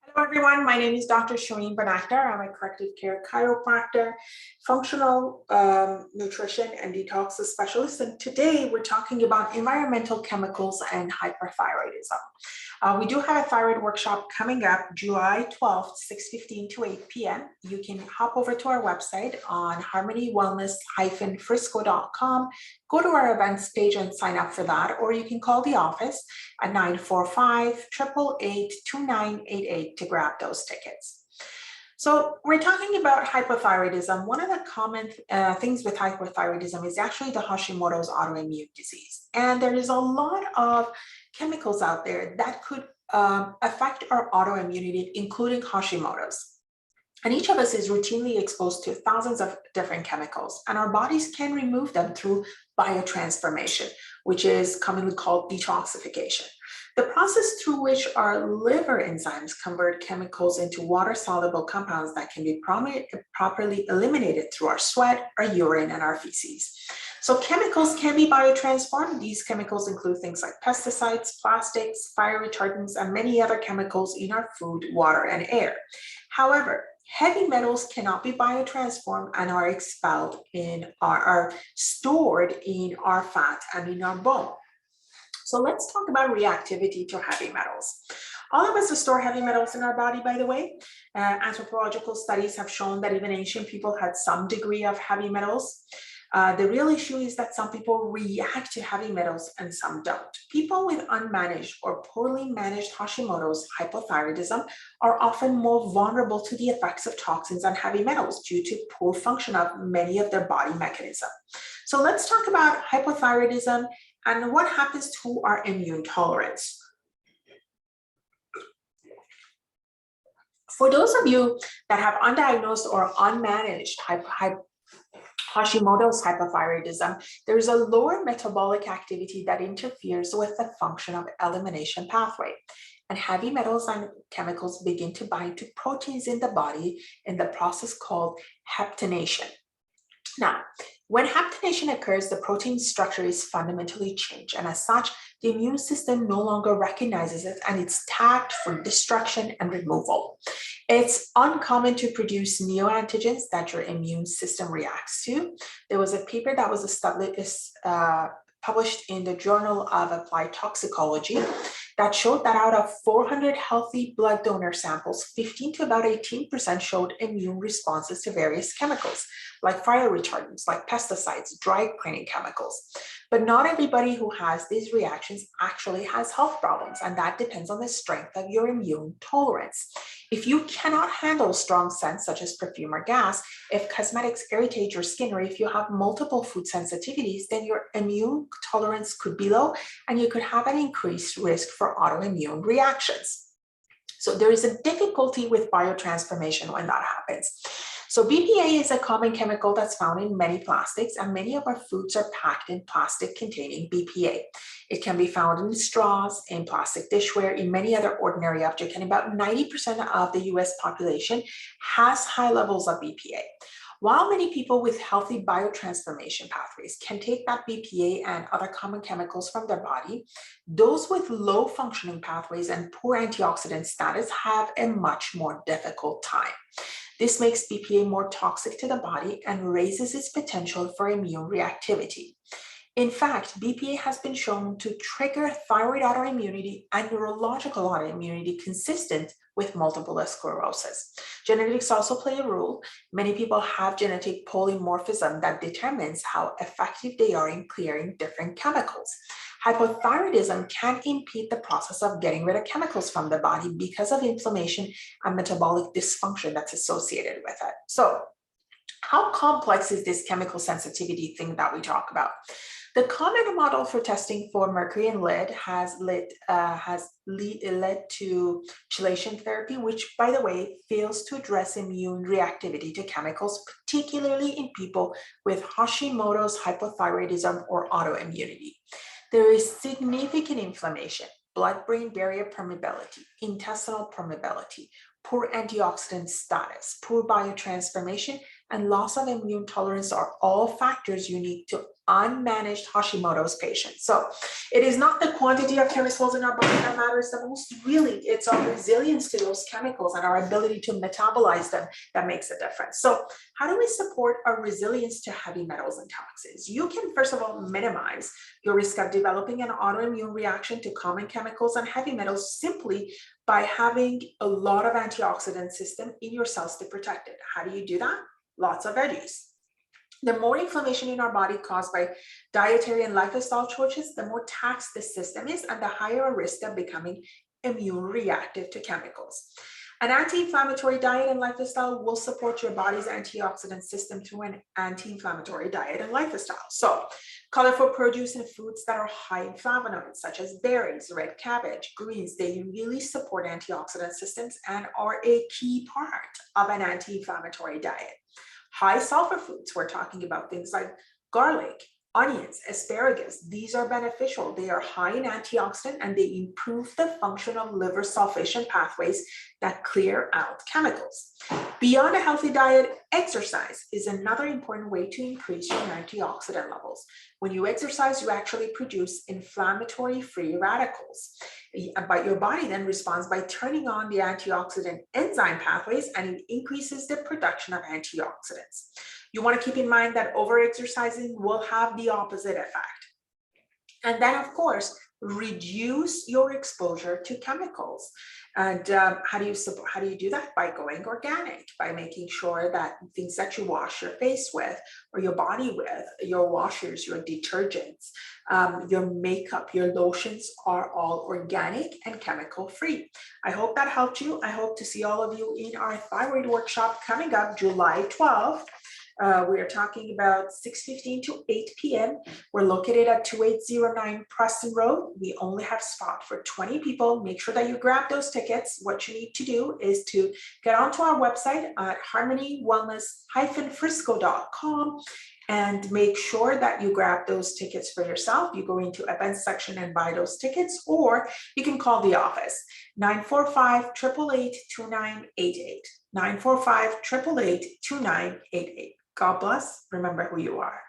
Hello everyone, my name is Dr. Shirin. I'm a corrective care chiropractor, functional nutrition and detox specialist. And today we're talking about environmental chemicals and hyperthyroidism. We do have a thyroid workshop coming up July 12th, 6:15 to 8 p.m. You can hop over to our website on harmonywellness-frisco.com, go to our events page and sign up for that, or you can call the office at 945-888-2988 to grab those tickets. So we're talking about hypothyroidism. One of the common things with hypothyroidism is actually the Hashimoto's autoimmune disease. And there is a lot of chemicals out there that could affect our autoimmunity, including Hashimoto's. And each of us is routinely exposed to thousands of different chemicals, and our bodies can remove them through biotransformation, which is commonly called detoxification. The process through which our liver enzymes convert chemicals into water-soluble compounds that can be properly eliminated through our sweat, our urine, and our feces. So chemicals can be biotransformed. These chemicals include things like pesticides, plastics, fire retardants, and many other chemicals in our food, water, and air. However, heavy metals cannot be biotransformed and are expelled are stored in our fat and in our bone. So let's talk about reactivity to heavy metals. All of us store heavy metals in our body, by the way. Anthropological studies have shown that even ancient people had some degree of heavy metals. The real issue is that some people react to heavy metals and some don't. People with unmanaged or poorly managed Hashimoto's hypothyroidism are often more vulnerable to the effects of toxins and heavy metals due to poor function of many of their body mechanisms. So let's talk about hypothyroidism and what happens to our immune tolerance. For those of you that have undiagnosed or unmanaged Hashimoto's hypothyroidism, there's a lower metabolic activity that interferes with the function of elimination pathway. And heavy metals and chemicals begin to bind to proteins in the body in the process called heptanation. Now, when heptanation occurs, the protein structure is fundamentally changed, and as such, the immune system no longer recognizes it, and it's tagged for destruction and removal. It's uncommon to produce neoantigens that your immune system reacts to. There was a paper that was published in the Journal of Applied Toxicology that showed that out of 400 healthy blood donor samples, 15 to about 18% showed immune responses to various chemicals, like fire retardants, like pesticides, dry cleaning chemicals. But not everybody who has these reactions actually has health problems, and that depends on the strength of your immune tolerance. If you cannot handle strong scents such as perfume or gas, if cosmetics irritate your skin, or if you have multiple food sensitivities, then your immune tolerance could be low and you could have an increased risk for autoimmune reactions. So there is a difficulty with biotransformation when that happens. So BPA is a common chemical that's found in many plastics, and many of our foods are packed in plastic containing BPA. It can be found in straws, in plastic dishware, in many other ordinary objects, and about 90% of the US population has high levels of BPA. While many people with healthy biotransformation pathways can take that BPA and other common chemicals from their body, those with low functioning pathways and poor antioxidant status have a much more difficult time. This makes BPA more toxic to the body and raises its potential for immune reactivity. In fact, BPA has been shown to trigger thyroid autoimmunity and neurological autoimmunity consistent with multiple sclerosis. Genetics also play a role. Many people have genetic polymorphism that determines how effective they are in clearing different chemicals. Hypothyroidism can impede the process of getting rid of chemicals from the body because of inflammation and metabolic dysfunction that's associated with it. So, how complex is this chemical sensitivity thing that we talk about? The common model for testing for mercury in lead has led to chelation therapy, which, by the way, fails to address immune reactivity to chemicals, particularly in people with Hashimoto's hypothyroidism or autoimmunity. There is significant inflammation, blood-brain barrier permeability, intestinal permeability, poor antioxidant status, poor biotransformation, and loss of immune tolerance are all factors unique to unmanaged Hashimoto's patients. So it is not the quantity of chemicals in our body that matters the most. Really, it's our resilience to those chemicals and our ability to metabolize them that makes a difference. So how do we support our resilience to heavy metals and toxins? You can, first of all, minimize your risk of developing an autoimmune reaction to common chemicals and heavy metals simply by having a lot of antioxidant system in your cells to protect it. How do you do that? Lots of veggies. The more inflammation in our body caused by dietary and lifestyle choices, the more taxed the system is and the higher a risk of becoming immune reactive to chemicals. An anti-inflammatory diet and lifestyle will support your body's antioxidant system through an anti-inflammatory diet and lifestyle. So, colorful produce and foods that are high in flavonoids, such as berries, red cabbage, greens, they really support antioxidant systems and are a key part of an anti-inflammatory diet. High sulfur foods, we're talking about things like garlic, onions, asparagus. These are beneficial. They are high in antioxidant and they improve the function of liver sulfation pathways that clear out chemicals. Beyond a healthy diet, exercise is another important way to increase your antioxidant levels. When you exercise, you actually produce inflammatory free radicals. But your body then responds by turning on the antioxidant enzyme pathways and it increases the production of antioxidants. You want to keep in mind that over-exercising will have the opposite effect. And then, of course, reduce your exposure to chemicals. And how do you do that? By going organic, by making sure that things that you wash your face with or your body with, your washers, your detergents, your makeup, your lotions are all organic and chemical free. I hope that helped you. I hope to see all of you in our thyroid workshop coming up July 12th. We are talking about 6:15 to 8 p.m. We're located at 2809 Preston Road. We only have spot for 20 people. Make sure that you grab those tickets. What you need to do is to get onto our website at harmonywellness-frisco.com and make sure that you grab those tickets for yourself. You go into events section and buy those tickets, or you can call the office 945-888-2988. 945-888-2988. God bless. Remember who you are.